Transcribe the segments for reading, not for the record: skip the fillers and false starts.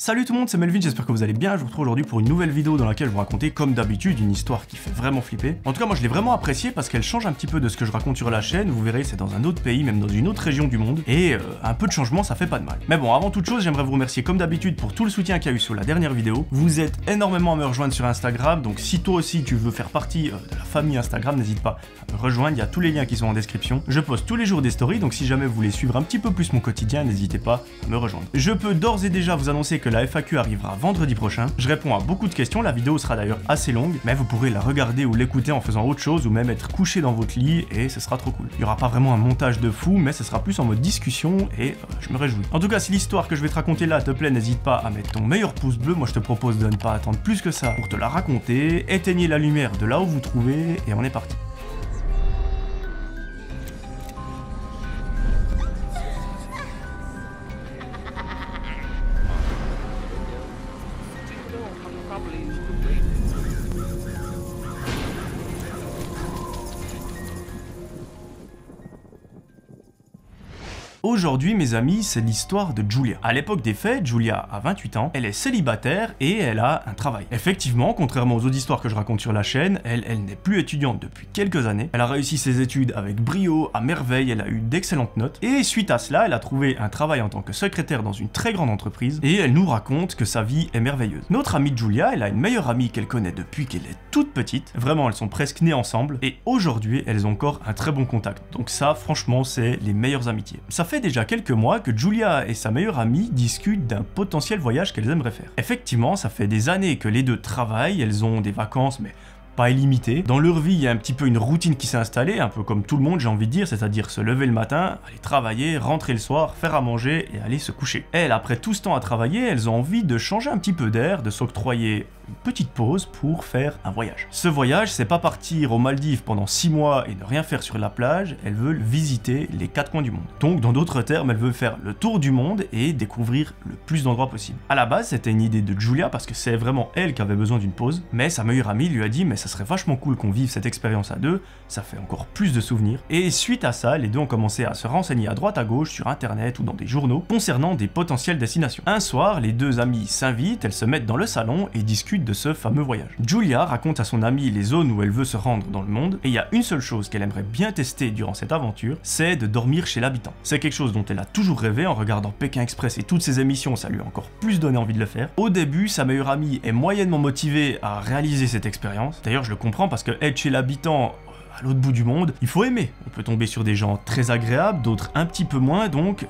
Salut tout le monde, c'est Melvin, j'espère que vous allez bien. Je vous retrouve aujourd'hui pour une nouvelle vidéo dans laquelle je vous raconter comme d'habitude une histoire qui fait vraiment flipper. En tout cas moi je l'ai vraiment appréciée parce qu'elle change un petit peu de ce que je raconte sur la chaîne. Vous verrez, c'est dans un autre pays, même dans une autre région du monde, et un peu de changement ça fait pas de mal. Mais bon, avant toute chose, j'aimerais vous remercier comme d'habitude pour tout le soutien qu'il y a eu sur la dernière vidéo. Vous êtes énormément à me rejoindre sur Instagram, donc si toi aussi tu veux faire partie de la famille Instagram, n'hésite pas à me rejoindre, il y a tous les liens qui sont en description. Je poste tous les jours des stories, donc si jamais vous voulez suivre un petit peu plus mon quotidien, n'hésitez pas à me rejoindre. Je peux d'ores et déjà vous annoncer que la FAQ arrivera vendredi prochain. Je réponds à beaucoup de questions, la vidéo sera d'ailleurs assez longue, mais vous pourrez la regarder ou l'écouter en faisant autre chose ou même être couché dans votre lit et ce sera trop cool. Il n'y aura pas vraiment un montage de fou, mais ce sera plus en mode discussion et je me réjouis. En tout cas, si l'histoire que je vais te raconter là te plaît, n'hésite pas à mettre ton meilleur pouce bleu. Moi je te propose de ne pas attendre plus que ça pour te la raconter. Éteignez la lumière de là où vous trouvez et on est parti. Aujourd'hui, mes amis, c'est l'histoire de Julia. À l'époque des faits, Julia a 28 ans, elle est célibataire et elle a un travail. Effectivement, contrairement aux autres histoires que je raconte sur la chaîne, elle n'est plus étudiante depuis quelques années. Elle a réussi ses études avec brio, à merveille, elle a eu d'excellentes notes. Et suite à cela, elle a trouvé un travail en tant que secrétaire dans une très grande entreprise et elle nous raconte que sa vie est merveilleuse. Notre amie Julia, elle a une meilleure amie qu'elle connaît depuis qu'elle est toute petite. Vraiment, elles sont presque nées ensemble et aujourd'hui, elles ont encore un très bon contact. Donc ça, franchement, c'est les meilleures amitiés. Ça fait déjà quelques mois que Julia et sa meilleure amie discutent d'un potentiel voyage qu'elles aimeraient faire. Effectivement, ça fait des années que les deux travaillent, elles ont des vacances, mais pas illimité. Dans leur vie, il y a un petit peu une routine qui s'est installée, un peu comme tout le monde, j'ai envie de dire, c'est-à-dire se lever le matin, aller travailler, rentrer le soir, faire à manger et aller se coucher. Elles, après tout ce temps à travailler, elles ont envie de changer un petit peu d'air, de s'octroyer une petite pause pour faire un voyage. Ce voyage, c'est pas partir aux Maldives pendant 6 mois et ne rien faire sur la plage, elles veulent visiter les 4 coins du monde. Donc, dans d'autres termes, elles veulent faire le tour du monde et découvrir le plus d'endroits possible. À la base, c'était une idée de Julia parce que c'est vraiment elle qui avait besoin d'une pause, mais sa meilleure amie lui a dit mais ça serait vachement cool qu'on vive cette expérience à deux, ça fait encore plus de souvenirs. Et suite à ça, les deux ont commencé à se renseigner à droite à gauche sur internet ou dans des journaux concernant des potentielles destinations. Un soir, les deux amies s'invitent, elles se mettent dans le salon et discutent de ce fameux voyage. Julia raconte à son amie les zones où elle veut se rendre dans le monde et il y a une seule chose qu'elle aimerait bien tester durant cette aventure, c'est de dormir chez l'habitant. C'est quelque chose dont elle a toujours rêvé en regardant Pékin Express et toutes ses émissions, ça lui a encore plus donné envie de le faire. Au début, sa meilleure amie est moyennement motivée à réaliser cette expérience. D'ailleurs, je le comprends parce que être chez l'habitant à l'autre bout du monde, il faut aimer. On peut tomber sur des gens très agréables, d'autres un petit peu moins, donc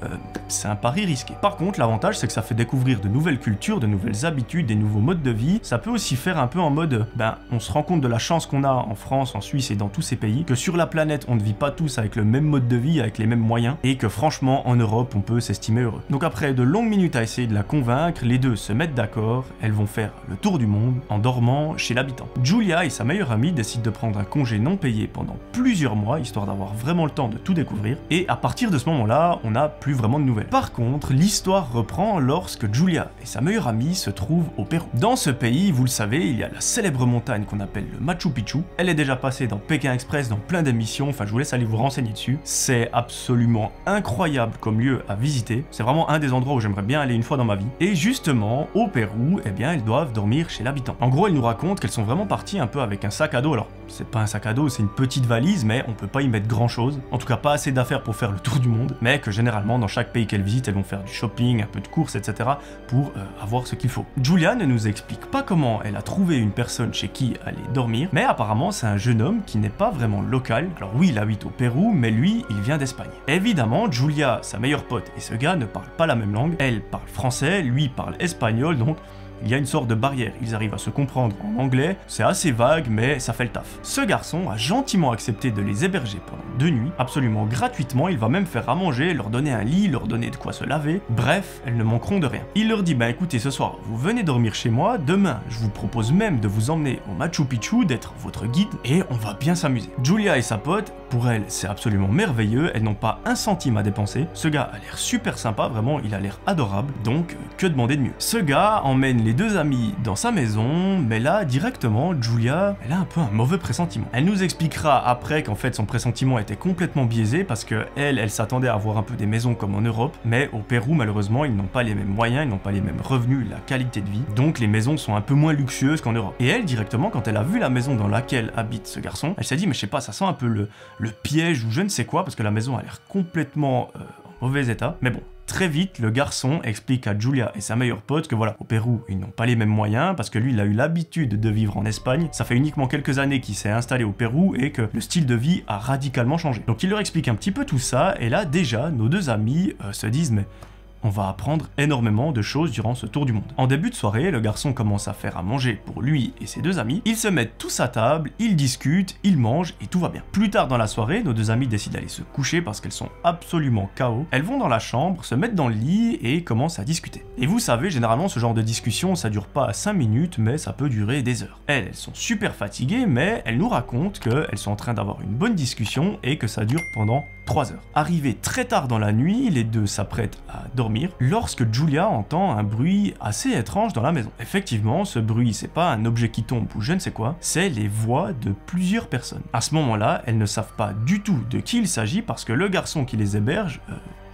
c'est un pari risqué. Par contre, l'avantage, c'est que ça fait découvrir de nouvelles cultures, de nouvelles habitudes, des nouveaux modes de vie. Ça peut aussi faire un peu en mode, on se rend compte de la chance qu'on a en France, en Suisse et dans tous ces pays, que sur la planète, on ne vit pas tous avec le même mode de vie, avec les mêmes moyens, et que franchement, en Europe, on peut s'estimer heureux. Donc après de longues minutes à essayer de la convaincre, les deux se mettent d'accord, elles vont faire le tour du monde en dormant chez l'habitant. Julia et sa meilleure amie décident de prendre un congé non payé pendant plusieurs mois, histoire d'avoir vraiment le temps de tout découvrir, et à partir de ce moment-là, on n'a plus vraiment de nouvelles. Par contre, l'histoire reprend lorsque Julia et sa meilleure amie se trouvent au Pérou. Dans ce pays, vous le savez, il y a la célèbre montagne qu'on appelle le Machu Picchu. Elle est déjà passée dans Pékin Express, dans plein d'émissions, enfin je vous laisse aller vous renseigner dessus. C'est absolument incroyable comme lieu à visiter, c'est vraiment un des endroits où j'aimerais bien aller une fois dans ma vie. Et justement, au Pérou, eh bien, elles doivent dormir chez l'habitant. En gros, elle nous raconte qu'elles sont vraiment parties un peu avec un sac à dos, alors c'est pas un sac à dos, c'est une petite valise, mais on peut pas y mettre grand chose, en tout cas pas assez d'affaires pour faire le tour du monde, mais que généralement dans chaque pays qu'elles visitent, elles vont faire du shopping, un peu de courses, etc. pour avoir ce qu'il faut. Julia ne nous explique pas comment elle a trouvé une personne chez qui aller dormir, mais apparemment c'est un jeune homme qui n'est pas vraiment local. Alors oui, il habite au Pérou, mais lui, il vient d'Espagne. Évidemment, Julia, sa meilleure pote et ce gars ne parlent pas la même langue, elle parle français, lui parle espagnol, donc il y a une sorte de barrière, ils arrivent à se comprendre en anglais, c'est assez vague mais ça fait le taf. Ce garçon a gentiment accepté de les héberger pendant 2 nuits, absolument gratuitement, il va même faire à manger, leur donner un lit, leur donner de quoi se laver, bref, elles ne manqueront de rien. Il leur dit, écoutez, ce soir, vous venez dormir chez moi, demain, je vous propose même de vous emmener au Machu Picchu, d'être votre guide, et on va bien s'amuser. Julia et sa pote, Pour elles, c'est absolument merveilleux, elles n'ont pas un centime à dépenser. Ce gars a l'air super sympa, vraiment, il a l'air adorable, donc que demander de mieux. Ce gars emmène les deux amis dans sa maison, mais là, directement, Julia, elle a un peu un mauvais pressentiment. Elle nous expliquera après qu'en fait son pressentiment était complètement biaisé parce que elle s'attendait à avoir un peu des maisons comme en Europe, mais au Pérou, malheureusement, ils n'ont pas les mêmes moyens, ils n'ont pas les mêmes revenus, la qualité de vie, donc les maisons sont un peu moins luxueuses qu'en Europe. Et elle, directement, quand elle a vu la maison dans laquelle habite ce garçon, elle s'est dit, mais je sais pas, ça sent un peu le piège ou je ne sais quoi, parce que la maison a l'air complètement en mauvais état. Mais bon, très vite, le garçon explique à Julia et sa meilleure pote que voilà, au Pérou, ils n'ont pas les mêmes moyens, parce que lui, il a eu l'habitude de vivre en Espagne. Ça fait uniquement quelques années qu'il s'est installé au Pérou et que le style de vie a radicalement changé. Donc il leur explique un petit peu tout ça, et là, déjà, nos deux amis se disent, mais on va apprendre énormément de choses durant ce tour du monde. En début de soirée, le garçon commence à faire à manger pour lui et ses deux amis. Ils se mettent tous à table, ils discutent, ils mangent et tout va bien. Plus tard dans la soirée, nos deux amis décident d'aller se coucher parce qu'elles sont absolument KO. Elles vont dans la chambre, se mettent dans le lit et commencent à discuter. Et vous savez, généralement ce genre de discussion, ça dure pas 5 minutes, mais ça peut durer des heures. Elles sont super fatiguées, mais elles nous racontent qu'elles sont en train d'avoir une bonne discussion et que ça dure pendant 3 heures. Arrivé très tard dans la nuit, les deux s'apprêtent à dormir lorsque Julia entend un bruit assez étrange dans la maison. Effectivement, ce bruit, c'est pas un objet qui tombe ou je ne sais quoi, c'est les voix de plusieurs personnes. À ce moment-là, elles ne savent pas du tout de qui il s'agit parce que le garçon qui les héberge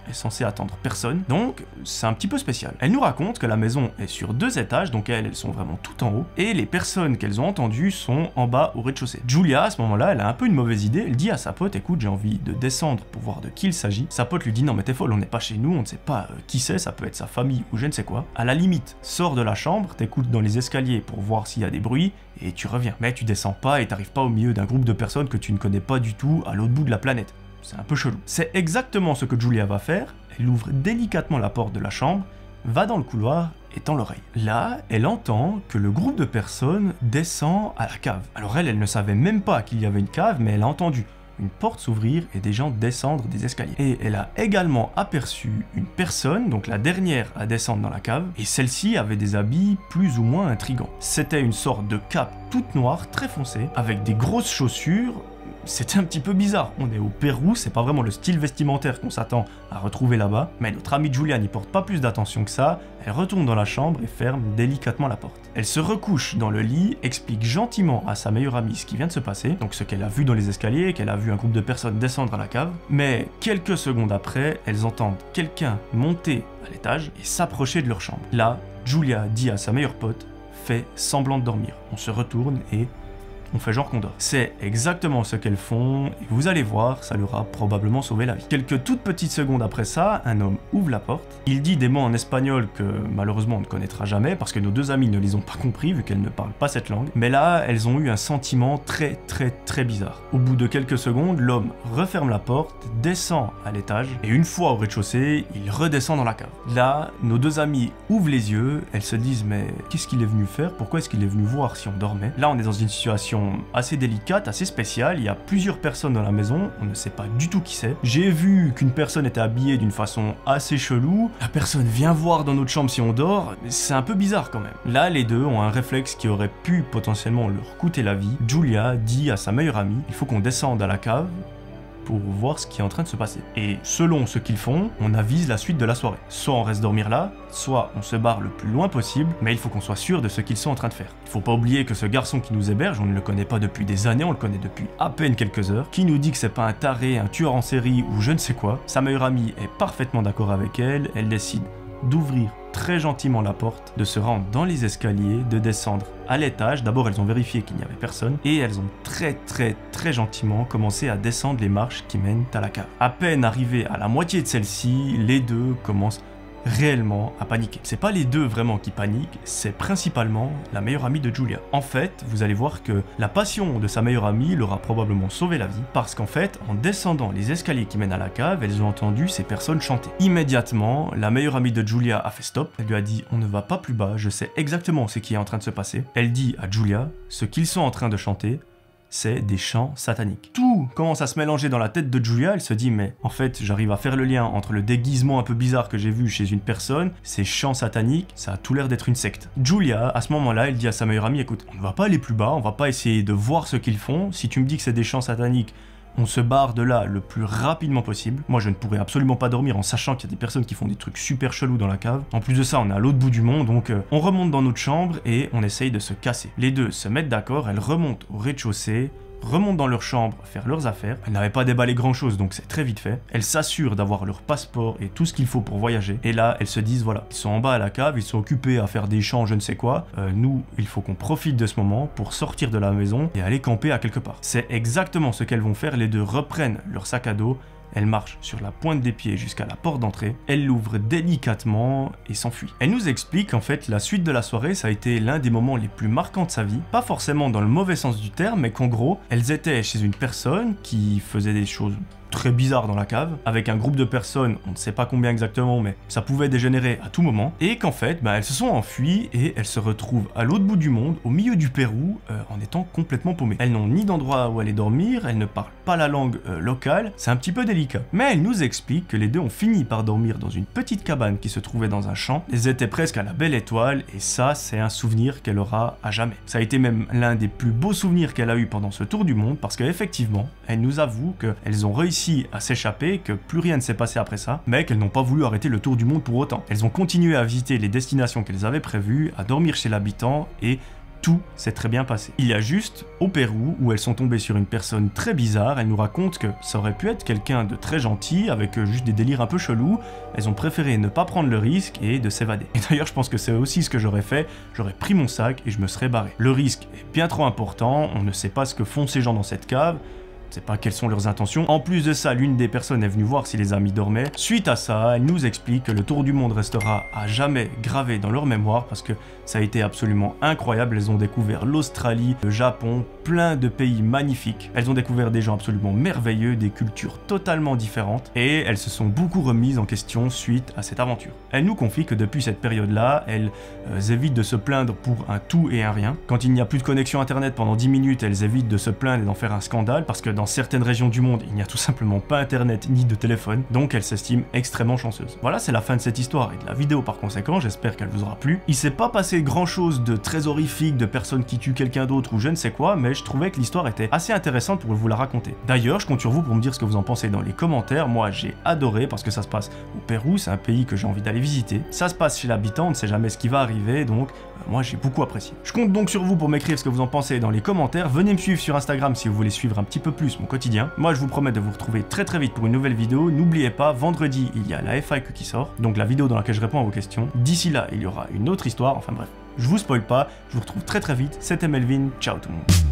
est censé attendre personne, donc c'est un petit peu spécial. Elle nous raconte que la maison est sur 2 étages, donc elles sont vraiment tout en haut, et les personnes qu'elles ont entendues sont en bas au rez-de-chaussée. Julia, à ce moment-là, elle a un peu une mauvaise idée, elle dit à sa pote, écoute, j'ai envie de descendre pour voir de qui il s'agit. Sa pote lui dit, non mais t'es folle, on n'est pas chez nous, on ne sait pas qui c'est, ça peut être sa famille ou je ne sais quoi. À la limite, sors de la chambre, t'écoutes dans les escaliers pour voir s'il y a des bruits, et tu reviens. Mais tu descends pas et t'arrives pas au milieu d'un groupe de personnes que tu ne connais pas du tout à l'autre bout de la planète. C'est un peu chelou. C'est exactement ce que Julia va faire. Elle ouvre délicatement la porte de la chambre, va dans le couloir et tend l'oreille. Là, elle entend que le groupe de personnes descend à la cave. Alors elle ne savait même pas qu'il y avait une cave, mais elle a entendu une porte s'ouvrir et des gens descendre des escaliers. Et elle a également aperçu une personne, donc la dernière à descendre dans la cave, et celle-ci avait des habits plus ou moins intrigants. C'était une sorte de cape toute noire, très foncée, avec des grosses chaussures. C'était un petit peu bizarre, on est au Pérou, c'est pas vraiment le style vestimentaire qu'on s'attend à retrouver là-bas, mais notre amie Julia n'y porte pas plus d'attention que ça, elle retourne dans la chambre et ferme délicatement la porte. Elle se recouche dans le lit, explique gentiment à sa meilleure amie ce qui vient de se passer, donc ce qu'elle a vu dans les escaliers, qu'elle a vu un groupe de personnes descendre à la cave, mais quelques secondes après, elles entendent quelqu'un monter à l'étage et s'approcher de leur chambre. Là, Julia dit à sa meilleure pote, fais semblant de dormir. On se retourne et on fait genre qu'on dort. C'est exactement ce qu'elles font, et vous allez voir, ça leur a probablement sauvé la vie. Quelques toutes petites secondes après ça, un homme ouvre la porte, il dit des mots en espagnol que malheureusement on ne connaîtra jamais, parce que nos deux amies ne les ont pas compris, vu qu'elles ne parlent pas cette langue, mais là, elles ont eu un sentiment très bizarre. Au bout de quelques secondes, l'homme referme la porte, descend à l'étage, et une fois au rez-de-chaussée, il redescend dans la cave. Là, nos deux amies ouvrent les yeux, elles se disent, mais qu'est-ce qu'il est venu faire? Pourquoi est-ce qu'il est venu voir si on dormait? Là, on est dans une situation assez délicate, assez spéciale, il y a plusieurs personnes dans la maison, on ne sait pas du tout qui c'est. J'ai vu qu'une personne était habillée d'une façon assez chelou, la personne vient voir dans notre chambre si on dort, c'est un peu bizarre quand même. Là, les deux ont un réflexe qui aurait pu potentiellement leur coûter la vie. Julia dit à sa meilleure amie, il faut qu'on descende à la cave pour voir ce qui est en train de se passer. Et selon ce qu'ils font, on avise la suite de la soirée. Soit on reste dormir là, soit on se barre le plus loin possible, mais il faut qu'on soit sûr de ce qu'ils sont en train de faire. Il faut pas oublier que ce garçon qui nous héberge, on ne le connaît pas depuis des années, on le connaît depuis à peine quelques heures, qui nous dit que c'est pas un taré, un tueur en série ou je ne sais quoi. Sa meilleure amie est parfaitement d'accord avec elle, elle décide d'ouvrir très gentiment la porte, de se rendre dans les escaliers, de descendre à l'étage. D'abord, elles ont vérifié qu'il n'y avait personne et elles ont très gentiment commencé à descendre les marches qui mènent à la cave. À peine arrivées à la moitié de celle-ci, les deux commencent réellement à paniquer. C'est pas les deux vraiment qui paniquent, c'est principalement la meilleure amie de Julia. En fait, vous allez voir que la passion de sa meilleure amie leur a probablement sauvé la vie, parce qu'en fait, en descendant les escaliers qui mènent à la cave, elles ont entendu ces personnes chanter. Immédiatement, la meilleure amie de Julia a fait stop, elle lui a dit « On ne va pas plus bas, je sais exactement ce qui est en train de se passer ». Elle dit à Julia ce qu'ils sont en train de chanter, c'est des chants sataniques. Tout commence à se mélanger dans la tête de Julia, elle se dit mais en fait j'arrive à faire le lien entre le déguisement un peu bizarre que j'ai vu chez une personne, ces chants sataniques, ça a tout l'air d'être une secte. Julia, à ce moment-là, elle dit à sa meilleure amie écoute, on ne va pas aller plus bas, on va pas essayer de voir ce qu'ils font, si tu me dis que c'est des chants sataniques, On se barre de là le plus rapidement possible. Moi, je ne pourrais absolument pas dormir en sachant qu'il y a des personnes qui font des trucs super chelous dans la cave. En plus de ça, on est à l'autre bout du monde, donc on remonte dans notre chambre et on essaye de se casser. Les deux se mettent d'accord, elles remontent au rez-de-chaussée, remontent dans leur chambre faire leurs affaires. Elles n'avaient pas déballé grand chose, donc c'est très vite fait. Elles s'assurent d'avoir leur passeport et tout ce qu'il faut pour voyager. Et là, elles se disent, voilà, ils sont en bas à la cave, ils sont occupés à faire des champs, je ne sais quoi. Nous, il faut qu'on profite de ce moment pour sortir de la maison et aller camper à quelque part. C'est exactement ce qu'elles vont faire. Les deux reprennent leur sac à dos. Elle marche sur la pointe des pieds jusqu'à la porte d'entrée, elle l'ouvre délicatement et s'enfuit. Elle nous explique qu'en fait la suite de la soirée ça a été l'un des moments les plus marquants de sa vie, pas forcément dans le mauvais sens du terme, mais qu'en gros, elles étaient chez une personne qui faisait des choses très bizarre dans la cave, avec un groupe de personnes, on ne sait pas combien exactement, mais ça pouvait dégénérer à tout moment, et qu'en fait, elles se sont enfuies et elles se retrouvent à l'autre bout du monde, au milieu du Pérou, en étant complètement paumées. Elles n'ont ni d'endroit où aller dormir, elles ne parlent pas la langue locale, c'est un petit peu délicat. Mais elle nous explique que les deux ont fini par dormir dans une petite cabane qui se trouvait dans un champ, elles étaient presque à la belle étoile, et ça, c'est un souvenir qu'elle aura à jamais. Ça a été même l'un des plus beaux souvenirs qu'elle a eu pendant ce tour du monde, parce qu'effectivement, elle nous avoue qu'elles ont réussi à s'échapper, que plus rien ne s'est passé après ça, mais qu'elles n'ont pas voulu arrêter le tour du monde pour autant. Elles ont continué à visiter les destinations qu'elles avaient prévues, à dormir chez l'habitant, et tout s'est très bien passé. Il y a juste au Pérou où elles sont tombées sur une personne très bizarre. Elle nous raconte que ça aurait pu être quelqu'un de très gentil avec juste des délires un peu chelous. Elles ont préféré ne pas prendre le risque et de s'évader. Et d'ailleurs je pense que c'est aussi ce que j'aurais fait. J'aurais pris mon sac et je me serais barré. Le risque est bien trop important, on ne sait pas ce que font ces gens dans cette cave. Je ne sais pas quelles sont leurs intentions. En plus de ça, l'une des personnes est venue voir si les amis dormaient. Suite à ça, elle nous explique que le tour du monde restera à jamais gravé dans leur mémoire parce que ça a été absolument incroyable. Elles ont découvert l'Australie, le Japon, plein de pays magnifiques. Elles ont découvert des gens absolument merveilleux, des cultures totalement différentes et elles se sont beaucoup remises en question suite à cette aventure. Elle nous confie que depuis cette période-là, elles évitent de se plaindre pour un tout et un rien. Quand il n'y a plus de connexion internet pendant 10 minutes, elles évitent de se plaindre et d'en faire un scandale parce que dans certaines régions du monde, il n'y a tout simplement pas internet ni de téléphone, donc elles s'estiment extrêmement chanceuses. Voilà, c'est la fin de cette histoire et de la vidéo par conséquent, j'espère qu'elle vous aura plu. Il s'est pas passé grand chose de très horrifique, de personnes qui tuent quelqu'un d'autre ou je ne sais quoi, mais je trouvais que l'histoire était assez intéressante pour vous la raconter. D'ailleurs, je compte sur vous pour me dire ce que vous en pensez dans les commentaires. Moi, j'ai adoré parce que ça se passe au Pérou, c'est un pays que j'ai envie d'aller visiter. Ça se passe chez l'habitant, on ne sait jamais ce qui va arriver, donc moi j'ai beaucoup apprécié. Je compte donc sur vous pour m'écrire ce que vous en pensez dans les commentaires. Venez me suivre sur Instagram si vous voulez suivre un petit peu plus mon quotidien. Moi, je vous promets de vous retrouver très vite pour une nouvelle vidéo. N'oubliez pas, vendredi, il y a la FAQ qui sort, donc la vidéo dans laquelle je réponds à vos questions. D'ici là, il y aura une autre histoire, enfin bref. Je vous spoil pas, je vous retrouve très vite, c'était Melvin, ciao tout le monde.